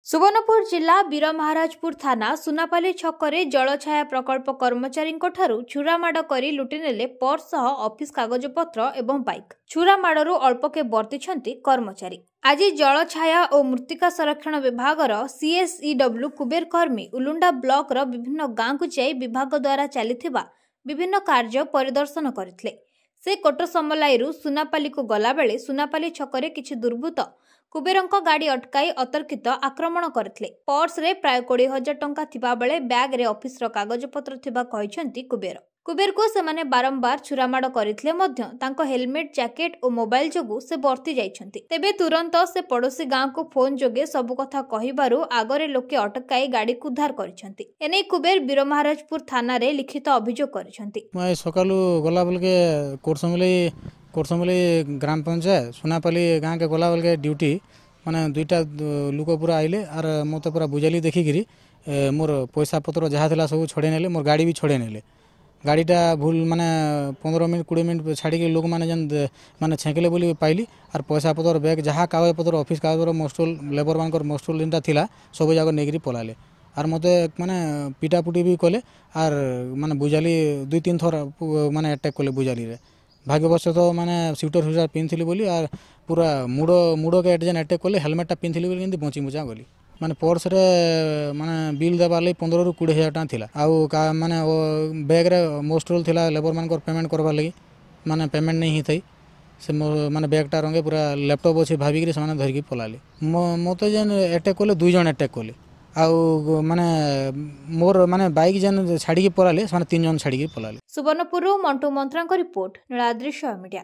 सुवर्णपुर जिला वीरमहाराजपुर थाना सुनापाली छकरे जलछाया प्रकल्प कर्मचारी छुरामाड़ कर लुटिनेले पर्स सह ऑफिस कागजपत्र एवं बाइक। छुरामाड़ू अल्पके वर्तिछंती कर्मचारी। आज जलछाया और मृत्तिका संरक्षण विभागर सीएसईडब्ल्यू कुबेर कर्मी उलुंडा ब्लॉक रो विभिन्न गांव को जाई विभाग द्वारा चलिथिबा विभिन्न कार्य परिदर्शन करथिले। से कोटसमलाईरू सुनापाली को गला बेले सुनापाली छकरे किछि दुर्बृत्त कुबेरंक गाड़ी अटकाई अतर्कित आक्रमण करथिले। पर्स रे प्राय 20,000 टंका थिबा बेले बैग रे ऑफिस रो कागजपत्र थिबा कहिसंती कुबेर को सेमाने बारंबार छुरामाड़ करथिले मध्य तांको हेलमेट जैकेट और मोबाइल जोगु से बर्ती जाइछंती। तेबे तुरंत से पड़ोसी गांव को फोन जोगे सब कथा कहिबारु आगरे लोके अटकाई गाड़ी को उद्धार करिसंती। एने कुबेर वीरमहाराजपुर थाना रे लिखित अभियोग करिसंती। मैं सकालू गला बेल के कोटसमली ग्राम पंचायत सुनापाली गाँव के गला बेल के ड्यूटी माने दुईटा लोक पूरा आइले आर मत पूरा बुझाली देखिकी मोर पैसा पत्र जहाँ था सब छड़े नेले, मोर गाड़ी भी छड़े नेले। गाड़ीटा भूल माने 15 मिनट 20 मिनट छाड़ी लोक मैंने जन माने छेकले बोली पाइली आर पैसा पतर बैग जहाँ कागज पतर ऑफिस कागज मोस्टल लेबर मान मोस्टल जेनटा थिला सब जाक नहीं पलाले आर मते माने पिटापुटी भी कले आर माने बुझाली 2-3 थर माने अटैक कले बुझाली रे। भाग्यवश तो माने स्वेटर पिंधली बोली आर पूरा मुड़ के जेन अटैक कले हेलमेटा पिंधली बोली केंती बची मुचा गली। माने पर्स रे माने बिल देबार लई 15,000 ରୁ 20,000 टका थिला। आउ माने बैग रे मोस्ट रोल थिला लेबर मान पेमेंट करबार लगी माने पेमेंट नहीं ही थई से माने बैगटा रंगे पूरा लैपटॉप अच्छे भाविक से माने धरिकी पलाले। मते जेन अटैक कले 2 जन अटैक कले आउ माने मोर माने बाइक जेन छाड़ी के पलाले माने 3 जन छाड़ी के पलाले। सुवर्णपुर मंटू मंत्रा रिपोर्ट नीलाद्री मीडिया।